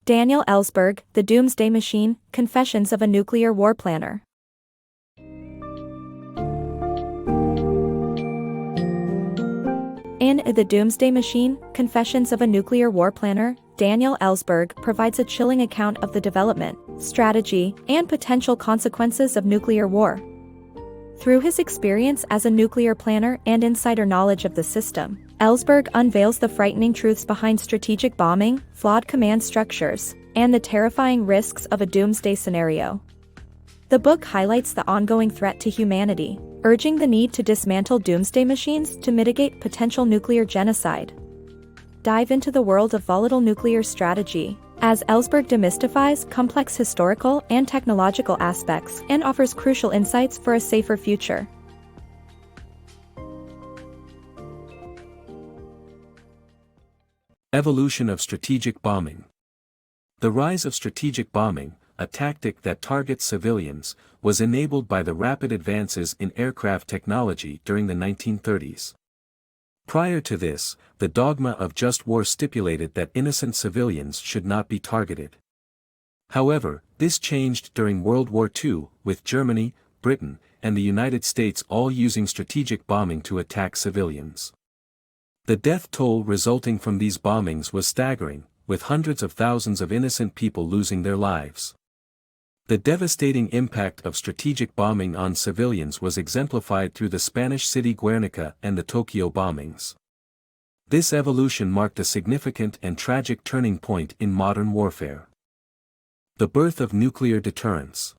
Daniel Ellsberg, The Doomsday Machine, Confessions of a Nuclear War Planner. In The Doomsday Machine, Confessions of a Nuclear War Planner, Daniel Ellsberg provides a chilling account of the development, strategy, and potential consequences of nuclear war. Through his experience as a nuclear planner and insider knowledge of the system, Ellsberg unveils the frightening truths behind strategic bombing, flawed command structures, and the terrifying risks of a doomsday scenario. The book highlights the ongoing threat to humanity, urging the need to dismantle doomsday machines to mitigate potential nuclear genocide. Dive into the world of volatile nuclear strategy, as Ellsberg demystifies complex historical and technological aspects and offers crucial insights for a safer future. Evolution of strategic bombing. The rise of strategic bombing, a tactic that targets civilians, was enabled by the rapid advances in aircraft technology during the 1930s. Prior to this, the dogma of just war stipulated that innocent civilians should not be targeted. However, this changed during World War II, with Germany, Britain, and the United States all using strategic bombing to attack civilians. The death toll resulting from these bombings was staggering, with hundreds of thousands of innocent people losing their lives. The devastating impact of strategic bombing on civilians was exemplified through the Spanish city Guernica and the Tokyo bombings. This evolution marked a significant and tragic turning point in modern warfare. The birth of nuclear deterrence.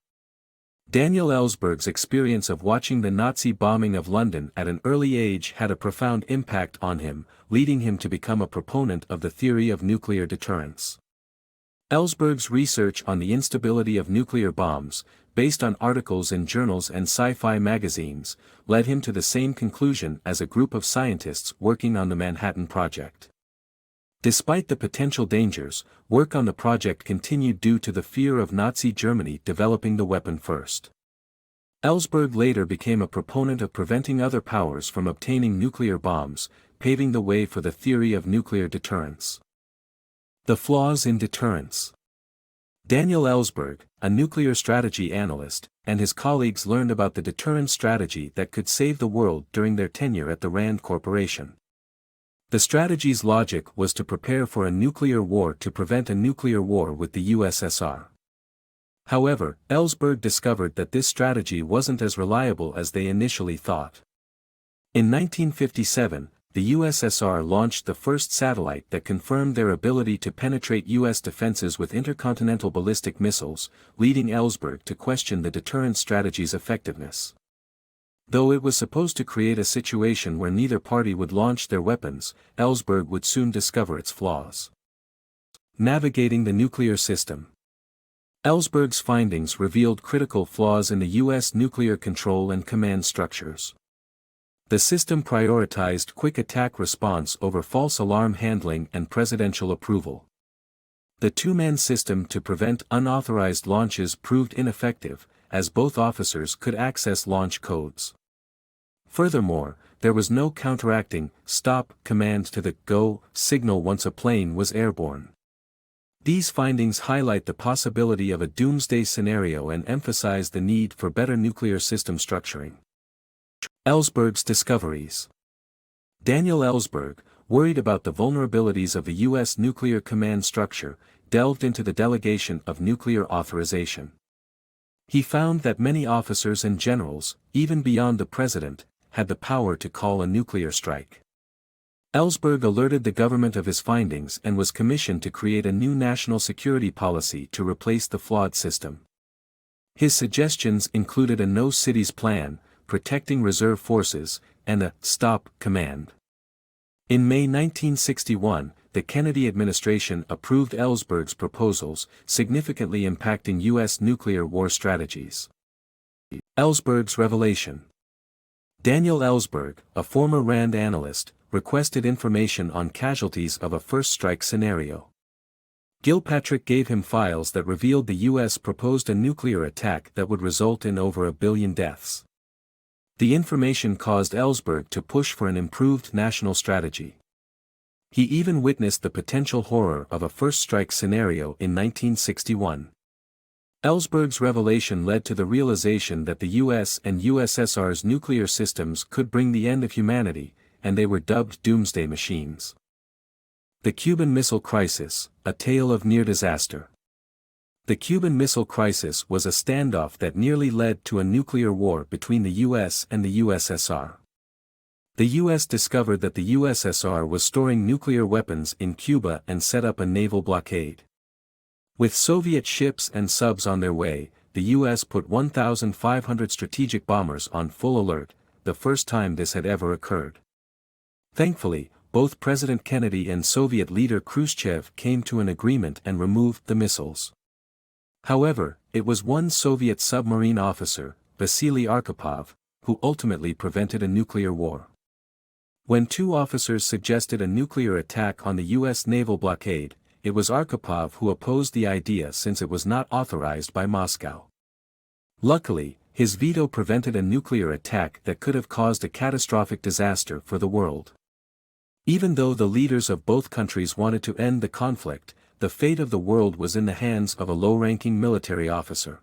Daniel Ellsberg's experience of watching the Nazi bombing of London at an early age had a profound impact on him, leading him to become a proponent of the theory of nuclear deterrence. Ellsberg's research on the instability of nuclear bombs, based on articles in journals and sci-fi magazines, led him to the same conclusion as a group of scientists working on the Manhattan Project. Despite the potential dangers, work on the project continued due to the fear of Nazi Germany developing the weapon first. Ellsberg later became a proponent of preventing other powers from obtaining nuclear bombs, paving the way for the theory of nuclear deterrence. The flaws in deterrence. Daniel Ellsberg, a nuclear strategy analyst, and his colleagues learned about the deterrence strategy that could save the world during their tenure at the Rand Corporation. The strategy's logic was to prepare for a nuclear war to prevent a nuclear war with the USSR. However, Ellsberg discovered that this strategy wasn't as reliable as they initially thought. In 1957, the USSR launched the first satellite that confirmed their ability to penetrate U.S. defenses with intercontinental ballistic missiles, leading Ellsberg to question the deterrence strategy's effectiveness. Though it was supposed to create a situation where neither party would launch their weapons, Ellsberg would soon discover its flaws. Navigating the nuclear system. Ellsberg's findings revealed critical flaws in the U.S. nuclear control and command structures. The system prioritized quick attack response over false alarm handling and presidential approval. The two-man system to prevent unauthorized launches proved ineffective, as both officers could access launch codes. Furthermore, there was no counteracting stop command to the go signal once a plane was airborne. These findings highlight the possibility of a doomsday scenario and emphasize the need for better nuclear system structuring. Ellsberg's discoveries. Daniel Ellsberg, worried about the vulnerabilities of the U.S. nuclear command structure, delved into the delegation of nuclear authorization. He found that many officers and generals, even beyond the president, had the power to call a nuclear strike. Ellsberg alerted the government of his findings and was commissioned to create a new national security policy to replace the flawed system. His suggestions included a no-cities plan, protecting reserve forces, and a stop command. In May 1961, the Kennedy administration approved Ellsberg's proposals, significantly impacting U.S. nuclear war strategies. Ellsberg's revelation. Daniel Ellsberg, a former Rand analyst, requested information on casualties of a first strike scenario. Gilpatrick gave him files that revealed the U.S. proposed a nuclear attack that would result in over 1 billion deaths. The information caused Ellsberg to push for an improved national strategy. He even witnessed the potential horror of a first strike scenario in 1961. Ellsberg's revelation led to the realization that the US and USSR's nuclear systems could bring the end of humanity, and they were dubbed Doomsday Machines. The Cuban Missile Crisis, a tale of near disaster. The Cuban Missile Crisis was a standoff that nearly led to a nuclear war between the US and the USSR. The US discovered that the USSR was storing nuclear weapons in Cuba and set up a naval blockade. With Soviet ships and subs on their way, the US put 1,500 strategic bombers on full alert, the first time this had ever occurred. Thankfully, both President Kennedy and Soviet leader Khrushchev came to an agreement and removed the missiles. However, it was one Soviet submarine officer, Vasily Arkhipov, who ultimately prevented a nuclear war. When two officers suggested a nuclear attack on the US naval blockade, it was Arkhipov who opposed the idea since it was not authorized by Moscow. Luckily, his veto prevented a nuclear attack that could have caused a catastrophic disaster for the world. Even though the leaders of both countries wanted to end the conflict, the fate of the world was in the hands of a low-ranking military officer.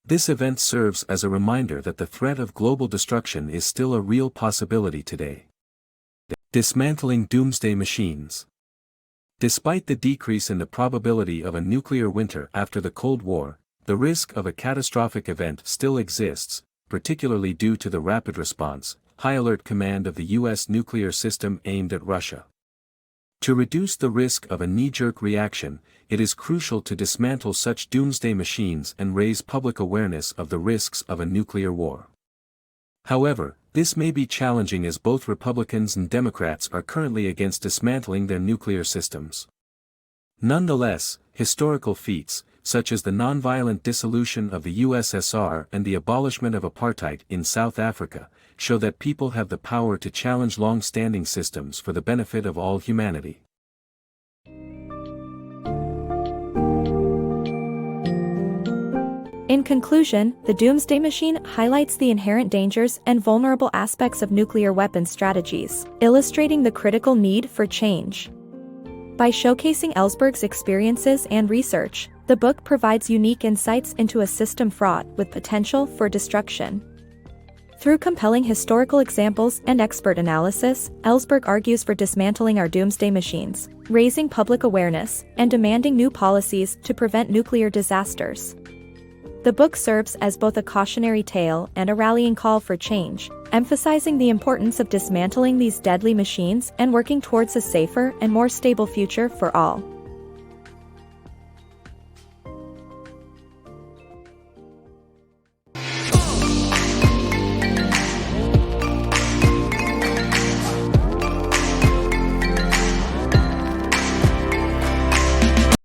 This event serves as a reminder that the threat of global destruction is still a real possibility today. Dismantling Doomsday Machines. Despite the decrease in the probability of a nuclear winter after the Cold War, the risk of a catastrophic event still exists, particularly due to the rapid response, high-alert command of the U.S. nuclear system aimed at Russia. To reduce the risk of a knee-jerk reaction, it is crucial to dismantle such doomsday machines and raise public awareness of the risks of a nuclear war. However, this may be challenging as both Republicans and Democrats are currently against dismantling their nuclear systems. Nonetheless, historical feats, such as the nonviolent dissolution of the USSR and the abolishment of apartheid in South Africa, show that people have the power to challenge long-standing systems for the benefit of all humanity. In conclusion, the Doomsday Machine highlights the inherent dangers and vulnerable aspects of nuclear weapons strategies, illustrating the critical need for change. By showcasing Ellsberg's experiences and research, the book provides unique insights into a system fraught with potential for destruction. Through compelling historical examples and expert analysis, Ellsberg argues for dismantling our doomsday machines, raising public awareness, and demanding new policies to prevent nuclear disasters. The book serves as both a cautionary tale and a rallying call for change, emphasizing the importance of dismantling these deadly machines and working towards a safer and more stable future for all.